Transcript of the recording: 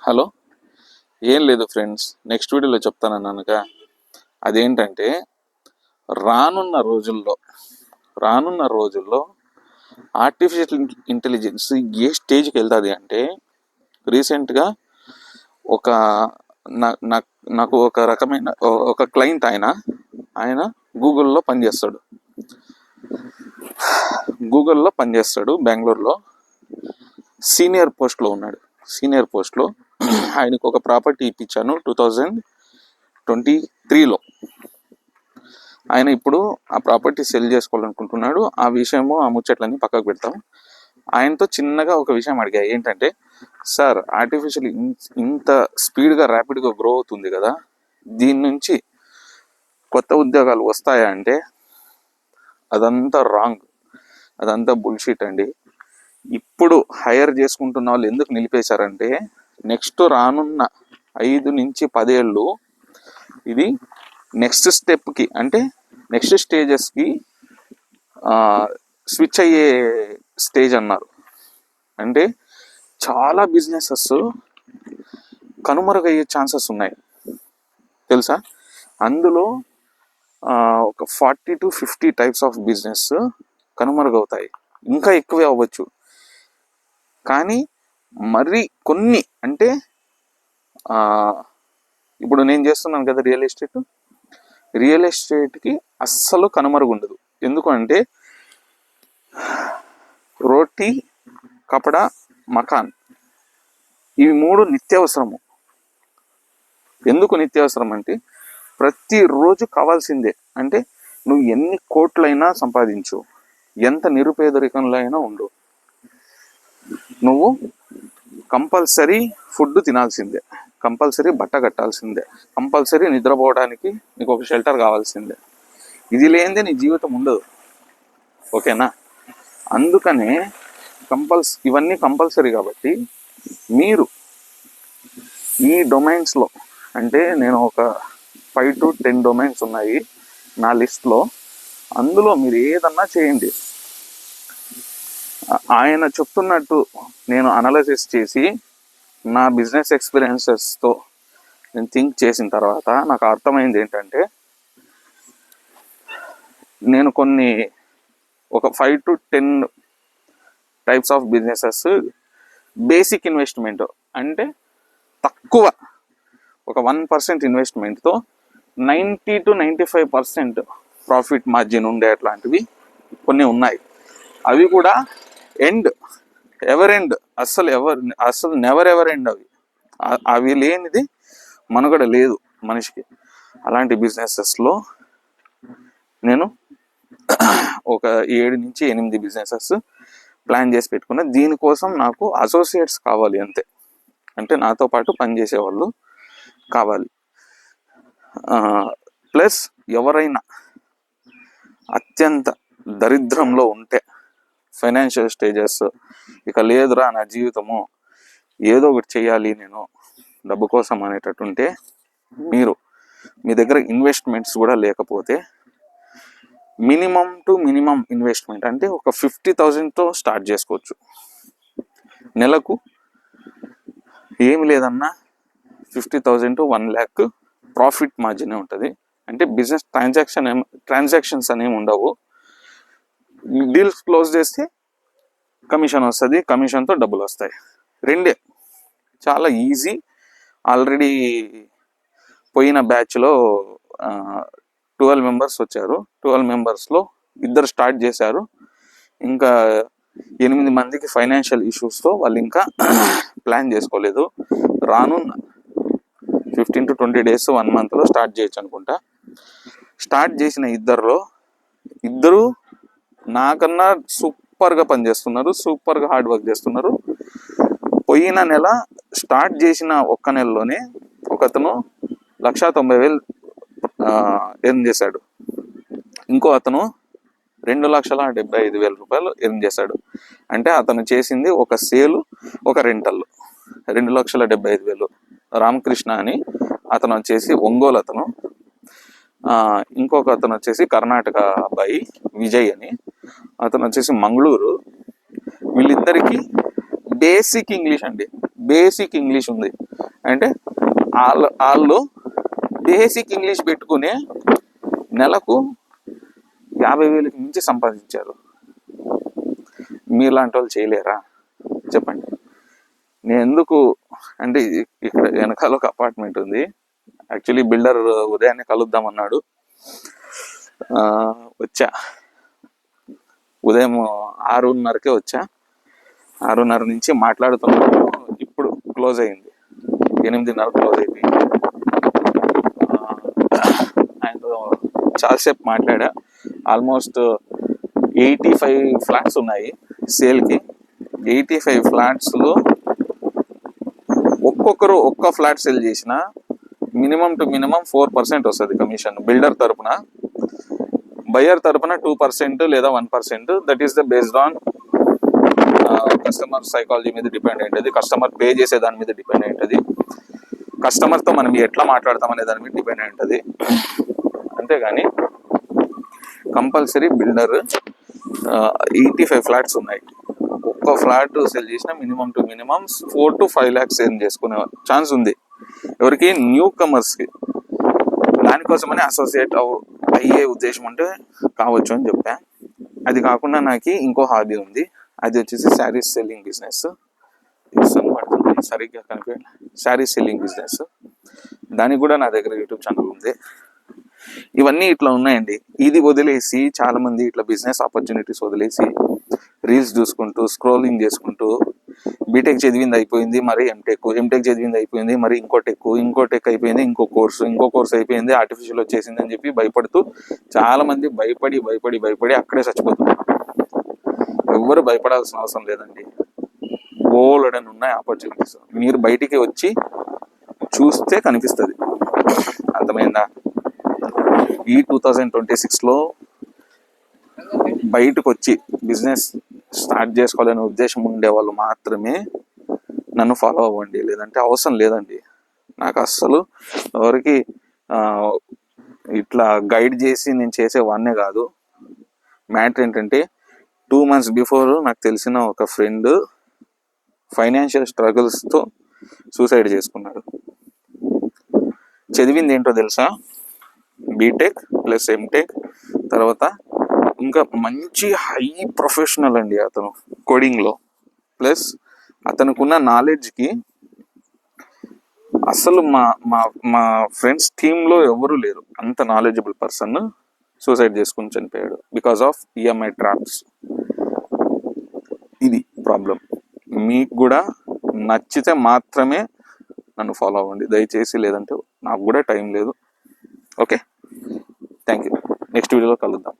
Hello, ఏం లేదు friends, next వీడియోలో చెప్తానన్నానుగా. అదేంటంటే రానున్న రోజుల్లో ఆర్టిఫిషియల్ ఇంటెలిజెన్స్ ఏ స్టేజ్కి వెళ్తుంది అంటే, రీసెంట్గా ఒక నాకు ఒక రకమైన ఒక క్లయింట్ ఆయన గూగుల్లో పనిచేస్తాడు బెంగళూరులో. సీనియర్ పోస్ట్లో ఉన్నాడు. ఆయనకు ఒక ప్రాపర్టీ ఇప్పించాను 2023లో. ఆయన ఇప్పుడు ఆ ప్రాపర్టీ సెల్ చేసుకోవాలనుకుంటున్నాడు. ఆ విషయము, ఆ ముచ్చట్లన్నీ పక్కకు పెడతాం. ఆయనతో చిన్నగా ఒక విషయం అడిగా, ఏంటంటే, సార్, ఆర్టిఫిషియల్ ఇంత స్పీడ్గా ర్యాపిడ్గా గ్రో అవుతుంది కదా, దీని నుంచి కొత్త ఉద్యోగాలు వస్తాయా అంటే, అదంతా రాంగ్, అదంతా బుల్షిట్ అండి. ఇప్పుడు హైర్ చేసుకుంటున్న వాళ్ళు ఎందుకు నిలిపేశారంటే, నెక్స్ట్ రానున్న 5 నుంచి 10 ఏళ్ళు ఇది నెక్స్ట్ స్టెప్కి, అంటే నెక్స్ట్ స్టేజెస్కి స్విచ్ అయ్యే స్టేజ్ అన్నారు. అంటే చాలా బిజినెసెస్ కనుమరుగయ్యే ఛాన్సెస్ ఉన్నాయి తెలుసా. అందులో ఒక 40 to 50 టైప్స్ ఆఫ్ బిజినెస్ కనుమరుగవుతాయి. ఇంకా ఎక్కువే అవ్వచ్చు. కానీ మరి కొన్ని, అంటే ఇప్పుడు నేను చేస్తున్నాను కదా రియల్ ఎస్టేట్కి అస్సలు కనుమరుగు ఉండదు. ఎందుకంటే రోటీ, కపడా, మకాన్, ఇవి 3 నిత్యావసరము. ఎందుకు నిత్యావసరం అంటే, ప్రతిరోజు కావాల్సిందే. అంటే నువ్వు ఎన్ని కోట్లైనా సంపాదించు, ఎంత నిరుపేదరికంలో అయినా ఉండు, నువ్వు కంపల్సరీ ఫుడ్ తినాల్సిందే, కంపల్సరీ బట్ట కట్టాల్సిందే, కంపల్సరీ నిద్రపోవడానికి నీకు ఒక షెల్టర్ కావాల్సిందే. ఇది లేనిదే నీ జీవితం ఉండదు. ఓకేనా? అందుకనే ఇవన్నీ కంపల్సరీ. కాబట్టి మీరు ఈ డొమైన్స్లో, అంటే నేను ఒక 5 to 10 డొమైన్స్ ఉన్నాయి నా లిస్ట్లో, అందులో మీరు ఏదన్నా చేయండి. ఆయన చెప్తున్నట్టు నేను అనలైసిస్ చేసి, నా బిజినెస్ ఎక్స్పీరియన్సెస్తో నేను థింక్ చేసిన తర్వాత నాకు అర్థమైంది ఏంటంటే, నేను ఒక 5 to 10 types of businesses basic investment, అంటే తక్కువ, ఒక 1% ఇన్వెస్ట్మెంట్తో 90 to 95% ప్రాఫిట్ మార్జిన్ ఉండే అట్లాంటివి కొన్ని ఉన్నాయి. అవి కూడా అసలు నెవర్ ఎవర్ ఎండ్. అవి లేనిది మనుగడ లేదు మనిషికి. అలాంటి బిజినెసెస్లో నేను ఒక 7 నుంచి 8 బిజినెసెస్ ప్లాన్ చేసి పెట్టుకున్నా. దీనికోసం నాకు అసోసియేట్స్ కావాలి అంతే, అంటే నాతో పాటు పనిచేసే వాళ్ళు కావాలి. ప్లస్ ఎవరైనా అత్యంత దరిద్రంలో ఉంటే, ఫైనాన్షియల్ స్టేజెస్, ఇక లేదురా నా జీవితము, ఏదో ఒకటి చెయ్యాలి నేను డబ్బు కోసం అనేటట్టుంటే, మీ దగ్గర ఇన్వెస్ట్మెంట్స్ కూడా లేకపోతే, మినిమం ఇన్వెస్ట్మెంట్ అంటే ఒక 50,000తో స్టార్ట్ చేసుకోవచ్చు. నెలకు ఏమి లేదన్నా 50,000 to 1 lakh ప్రాఫిట్ మార్జినే ఉంటుంది. అంటే బిజినెస్ ట్రాన్సాక్షన్స్ అనేవి ఉండవు. డీల్స్ క్లోజ్ చేస్తే కమిషన్ వస్తుంది, కమిషన్తో డబ్బులు వస్తాయి. రెండే, చాలా ఈజీ. ఆల్రెడీ పోయిన బ్యాచ్లో 12 మెంబర్స్ వచ్చారు. 12 మెంబర్స్లో 2 స్టార్ట్ చేశారు. ఇంకా 8 మందికి ఫైనాన్షియల్ ఇష్యూస్తో వాళ్ళు ఇంకా ప్లాన్ చేసుకోలేదు. రానున్న 15 to 20 days, 1 monthలో స్టార్ట్ చేయొచ్చు అనుకుంటా. స్టార్ట్ చేసిన ఇద్దరు నాకన్నా సూపర్గా పనిచేస్తున్నారు, సూపర్గా హార్డ్ వర్క్ చేస్తున్నారు. పోయిన నెల స్టార్ట్ చేసిన ఒక్క నెలలోనే ఒకతను 1,90,000 ఎర్న్ చేశాడు. ఇంకో అతను 2,75,000 రూపాయలు ఎర్న్ చేశాడు. అంటే అతను చేసింది ఒక సేలు, ఒక రెంటల్. 2,75,000. రామకృష్ణ అని అతను వచ్చేసి ఒంగోలు అతను. ఇంకొక అతను వచ్చేసి కర్ణాటక అబ్బాయి విజయ్ అని, అతను వచ్చేసి మంగళూరు. వీళ్ళిద్దరికి బేసిక్ ఇంగ్లీష్ ఉంది. అంటే వాళ్ళు బేసిక్ ఇంగ్లీష్ పెట్టుకునే నెలకు 50,000కి మించి సంపాదించారు. మీలాంటి వాళ్ళు చేయలేరా చెప్పండి. నేను ఎందుకు అంటే ఇక్కడ వెనకాల ఒక అపార్ట్మెంట్ ఉంది. యాక్చువల్లీ బిల్డర్ ఉదయాన్నే కలుద్దామన్నాడు. వచ్చా, ఉదయం 6:30కే వచ్చా. 6:30 నుంచి మాట్లాడుతున్నాను. ఇప్పుడు క్లోజ్ అయింది, 8:30 క్లోజ్ అయిపోయింది. ఆయనతో చాలాసేపు మాట్లాడా. ఆల్మోస్ట్ 85 ఫ్లాట్స్ ఉన్నాయి సేల్కి. 85 ఫ్లాట్స్లో ఒక్కొక్కరు ఒక్క ఫ్లాట్ సేల్ చేసిన మినిమం టు మినిమం 4% వస్తుంది కమిషన్ బిల్డర్ తరపున. బయర్ తరపున 2% లేదా 1%. That is the based on customer psychology మీద డిపెండ్ అయింటది, కస్టమర్ పే చేసే దాని మీద డిపెండ్ అయింటది, కస్టమర్తో మనం ఎట్లా మాట్లాడతాం అనే దాని మీద డిపెండ్ అయింటది. అంతేగాని కంపల్సరీ బిల్డర్ 85 ఫ్లాట్స్ ఉన్నాయి. ఒక్క ఫ్లాట్ సెల్ చేసిన minimum to minimum 4 to 5 lakhs sale చేసుకునే ఛాన్స్ ఉంది ఎవరికి, న్యూ కమర్స్కి. దానికోసమని అసోసియేట్ అయ్యే ఉద్దేశం అంటే కావచ్చు అని చెప్పా. అది కాకుండా నాకు ఇంకో హాబీ ఉంది, అది వచ్చేసి శారీస్ సెల్లింగ్ బిజినెస్. పడుతుంది సరిగ్గా కనిపించ శారీస్ సెల్లింగ్ బిజినెస్. దానికి కూడా నా దగ్గర యూట్యూబ్ ఛానల్ ఉంది. ఇవన్నీ ఇట్లా ఉన్నాయండి. ఇది వదిలేసి చాలా మంది ఇట్లా బిజినెస్ ఆపర్చునిటీస్ వదిలేసి రీల్స్ చూసుకుంటూ స్క్రోలింగ్ చేసుకుంటూ బీటెక్ చదివింది అయిపోయింది మరి ఎంటెక్ చదివింది అయిపోయింది మరి ఇంకో టెక్ అయిపోయింది, ఇంకో కోర్స్ అయిపోయింది, ఆర్టిఫిషియల్ వచ్చేసింది అని చెప్పి భయపడుతూ చాలా మంది భయపడి అక్కడే చచ్చిపోతున్నారు. ఎవ్వరు భయపడాల్సిన అవసరం లేదండి. బోలెడని ఉన్నాయి ఆపర్చునిటీస్. మీరు బయటికి వచ్చి చూస్తే కనిపిస్తుంది. అర్థమైందా? ఈ 2026లో బయటకు వచ్చి బిజినెస్ స్టార్ట్ చేసుకోవాలనే ఉద్దేశం ఉండే వాళ్ళు మాత్రమే నన్ను ఫాలో అవ్వండి, లేదంటే అవసరం లేదండి. నాకు అస్సలు ఎవరికి ఇట్లా గైడ్ చేసి నేను చేసేవాన్నే కాదు. మ్యాటర్ ఏంటంటే 2 months బిఫోర్ నాకు తెలిసిన ఒక ఫ్రెండ్ ఫైనాన్షియల్ స్ట్రగుల్స్తో సూసైడ్ చేసుకున్నాడు. చదివింది ఏంటో తెలుసా? బీటెక్ ప్లస్ ఎంటెక్, తర్వాత ఇంకా మంచి హై ప్రొఫెషనల్ అండి అతను కోడింగ్లో. ప్లస్ అతనుకున్న నాలెడ్జ్కి అసలు మా ఫ్రెండ్స్ టీంలో ఎవరు లేరు అంత నాలెడ్జబుల్ పర్సన్. సూసైడ్ చేసుకుని చనిపోయాడు బికాస్ ఆఫ్ ఈఎంఐ ట్రాప్స్. ఇది ప్రాబ్లం. మీకు కూడా నచ్చితే మాత్రమే నన్ను ఫాలో అవ్వండి దయచేసి, లేదంటే నాకు కూడా టైం లేదు. Okay, thank you. నెక్స్ట్ వీడియోలో కలుద్దాం.